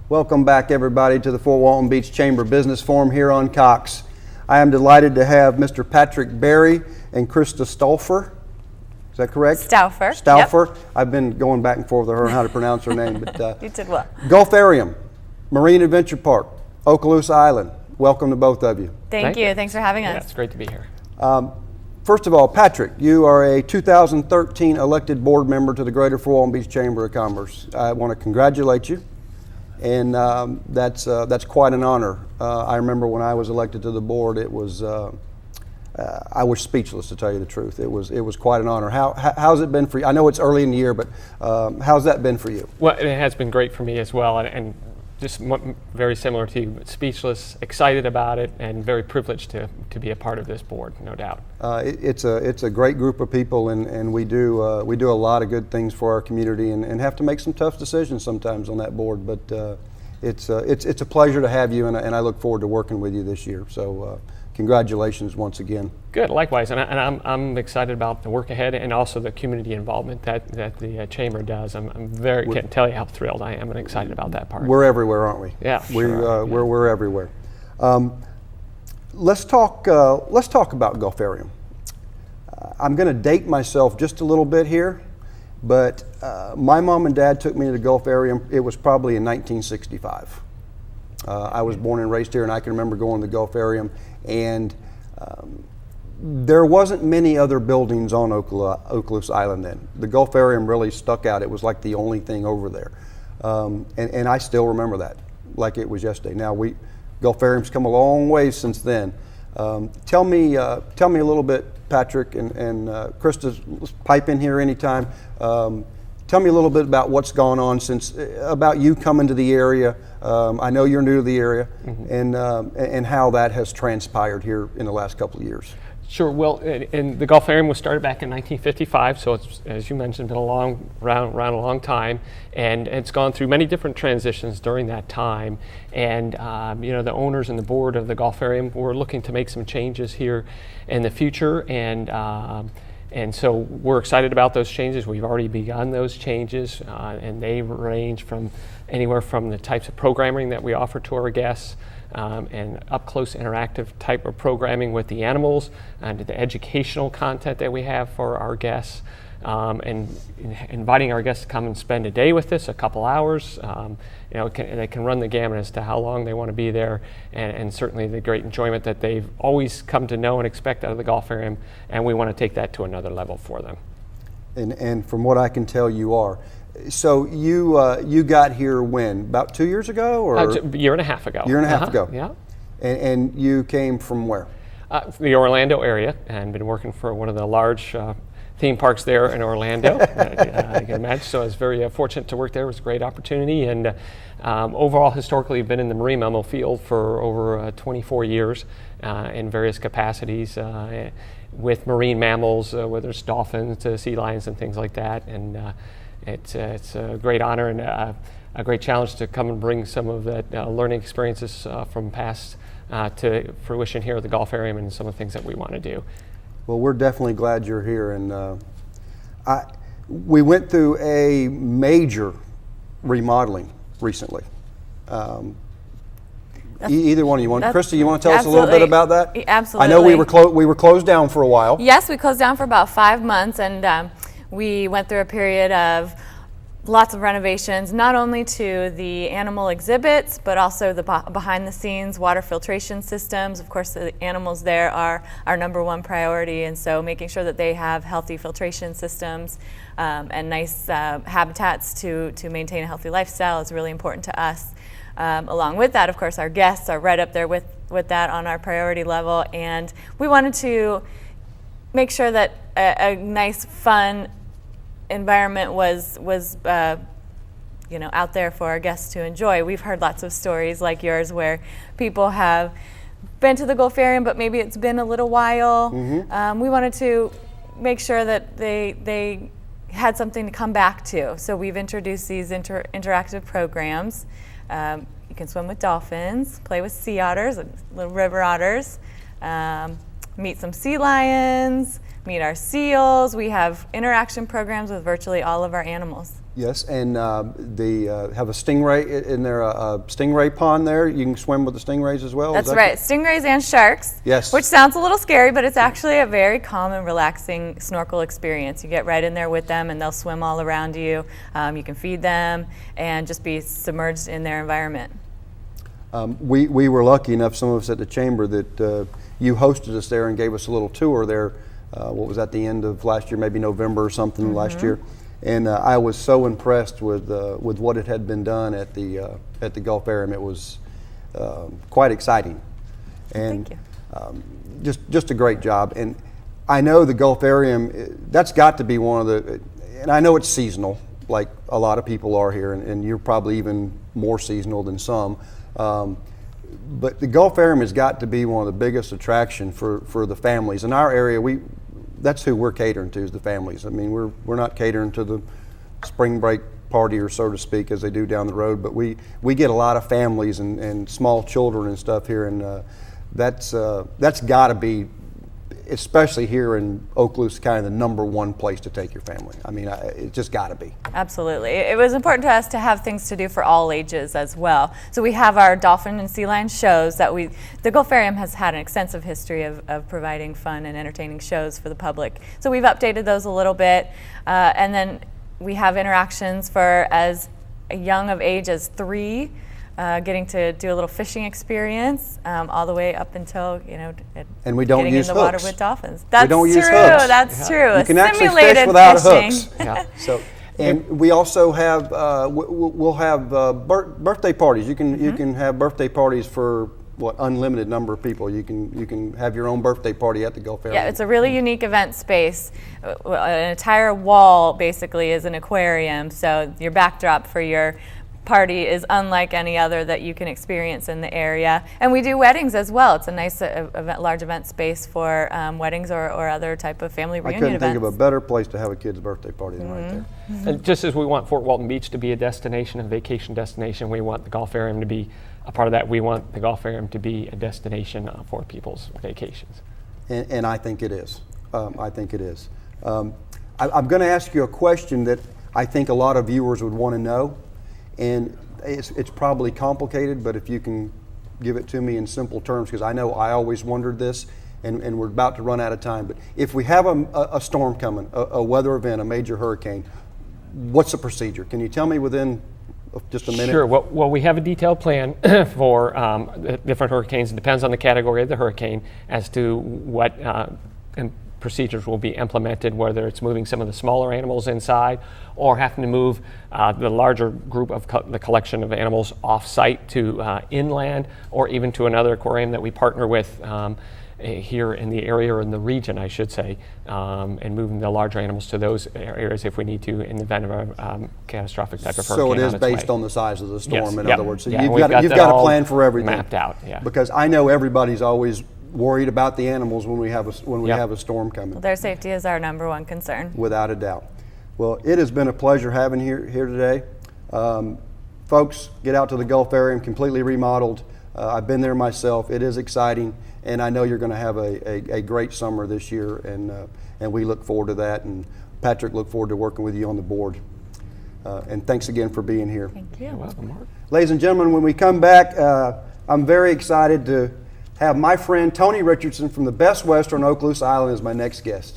Welcome back, everybody, to the Fort Walton Beach Chamber Business Forum here on Cox. I am delighted to have Mr. Patrick Berry and Krista Stauffer. Is that correct? Stauffer. Stauffer. Yep. I've been going back and forth with her on how to pronounce her name. But you did well. Gulfarium, Marine Adventure Park, Okaloosa Island. Welcome to both of you. Thank you. Thanks for having us. Yeah, it's great to be here. First of all, Patrick, you are a 2013 elected board member to the Greater Fort Walton Beach Chamber of Commerce. I want to congratulate you, and that's quite an honor. I remember when I was elected to the board, it was I was speechless, to tell you the truth. It was quite an honor. How's it been for you? I know it's early in the year, but how's that been for you? Well, it has been great for me as well, and just very similar to you, speechless, excited about it, and very privileged to be a part of this board, no doubt. It's a great group of people, and we do a lot of good things for our community, and have to make some tough decisions sometimes on that board. But it's a pleasure to have you, and I look forward to working with you this year. So congratulations once again. Good, likewise, and I'm excited about the work ahead and also the community involvement that the chamber does. Can't tell you how thrilled I am and excited about that part. We're everywhere, aren't we? Yeah, sure. We're everywhere. Let's talk about Gulfarium. I'm going to date myself just a little bit here, but my mom and dad took me to the Gulfarium. It was probably in 1965. I was born and raised here, and I can remember going to the Gulfarium, and there wasn't many other buildings on Okaloosa Island then. The Gulfarium really stuck out. It was like the only thing over there, and I still remember that like it was yesterday. Now Gulfarium's come a long way since then. Tell me a little bit, Patrick, and Krista, pipe in here anytime. Tell me a little bit about what's gone on about you coming to the area. I know you're new to the area, and how that has transpired here in the last couple of years. Sure. Well, and the Gulfarium was started back in 1955, so it's, as you mentioned, been around a long time, and it's gone through many different transitions during that time. And the owners and the board of the Gulfarium were looking to make some changes here in the future, and so we're excited about those changes. We've already begun those changes, and they range from anywhere from the types of programming that we offer to our guests, and up-close interactive type of programming with the animals, and to the educational content that we have for our guests, and inviting our guests to come and spend a day with us, a couple hours. They can run the gamut as to how long they want to be there, and certainly the great enjoyment that they've always come to know and expect out of the Gulfarium, and we want to take that to another level for them. And from what I can tell, you are. So you got here when? About 2 years ago, or a year and a half ago? Year and a half ago. Yeah. And you came from where? The Orlando area, and been working for one of the large theme parks there in Orlando. I can imagine. So I was very fortunate to work there. It was a great opportunity, and overall, historically, I've been in the marine mammal field for over 24 years in various capacities with marine mammals, whether it's dolphins to sea lions and things like that. And it's a great honor and a great challenge to come and bring some of that learning experiences from past to fruition here at the Gulfarium and some of the things that we want to do. Well, we're definitely glad you're here, and we went through a major remodeling recently. Either one of you want? Krista, you want to tell us a little bit about that? Absolutely. I know we were closed down for a while. Yes, we closed down for about 5 months, and we went through a period of lots of renovations, not only to the animal exhibits, but also the behind-the-scenes water filtration systems. Of course, the animals there are our number one priority, and so making sure that they have healthy filtration systems and nice habitats to maintain a healthy lifestyle is really important to us. Along with that, of course, our guests are right up there with that on our priority level, and we wanted to make sure that a nice, fun environment was out there for our guests to enjoy. We've heard lots of stories like yours where people have been to the Gulfarium, but maybe it's been a little while. We wanted to make sure that they had something to come back to. So we've introduced these interactive programs. You can swim with dolphins, play with sea otters, little river otters, meet some sea lions, meet our seals. We have interaction programs with virtually all of our animals. Yes, and they have a stingray in there, a stingray pond there. You can swim with the stingrays as well. That's right, stingrays and sharks. Yes. Which sounds a little scary, but it's actually a very calm and relaxing snorkel experience. You get right in there with them and they'll swim all around you. You can feed them and just be submerged in their environment. We were lucky enough, some of us at the Chamber, that you hosted us there and gave us a little tour there. What was at the end of last year, maybe November or something last year. And I was so impressed with what it had been done at the Gulfarium. It was quite exciting, and Thank you. Just a great job. And I know the Gulfarium, that's got to be one of the. And I know it's seasonal, like a lot of people are here, and you're probably even more seasonal than some. But the Gulfarium has got to be one of the biggest attractions for the families in our area. That's who we're catering to, is the families. I mean, we're not catering to the spring break partier, so to speak, as they do down the road, but we get a lot of families and small children and stuff here, and that's got to be, especially here in Okaloosa, kind of the #1 place to take your family. I mean, it's just got to be. Absolutely. It was important to us to have things to do for all ages as well. So we have our dolphin and sea lion shows that the Gulfarium has had an extensive history of providing fun and entertaining shows for the public. So we've updated those a little bit. And then we have interactions for as young of age as 3, getting to do a little fishing experience, all the way up until, and we don't getting use in the water hooks. with dolphins. That's we don't true. use hooks. That's true. You can actually Simulated fish without fishing. hooks. Yeah. So, and we also have we'll have birthday parties. You can have birthday parties for unlimited number of people. You can have your own birthday party at the Gulfarium. Yeah, it's a really unique event space. An entire wall basically is an aquarium, so your backdrop for your party is unlike any other that you can experience in the area. And we do weddings as well. It's a nice large event space for weddings or other type of family reunion events. I couldn't events. think of a better place to have a kid's birthday party than right there. And just as we want Fort Walton Beach to be a destination, a vacation destination, we want the Gulfarium to be a part of that. We want the Gulfarium to be a destination for people's vacations. And I think it is. I think it is. I'm going to ask you a question that I think a lot of viewers would want to know. And it's probably complicated, but if you can give it to me in simple terms, because I know I always wondered this, and we're about to run out of time. But if we have a storm coming, a weather event, a major hurricane, what's the procedure? Can you tell me within just a minute? Sure. Well, we have a detailed plan for the different hurricanes. It depends on the category of the hurricane as to what procedures will be implemented, whether it's moving some of the smaller animals inside or having to move the larger group of the collection of animals off-site to inland, or even to another aquarium that we partner with here in the area, or in the region, I should say, and moving the larger animals to those areas if we need to in the event of a catastrophic type of hurricane. So it is on its based way. on the size of the storm, Yes. in Yep. other words. So Yeah, you've we've got that a all plan for everything. mapped out, yeah. Because I know everybody's always worried about the animals when we have a storm coming. Their safety is our #1 concern. Without a doubt. Well, it has been a pleasure having you here today. Folks, get out to the Gulfarium, completely remodeled. I've been there myself. It is exciting, and I know you're going to have a great summer this year, and we look forward to that. And Patrick, look forward to working with you on the board. And thanks again for being here. Thank you. You're welcome, Mark. Ladies and gentlemen, when we come back, I'm very excited to have my friend Tony Richardson from the Best Western Okaloosa Island as my next guest.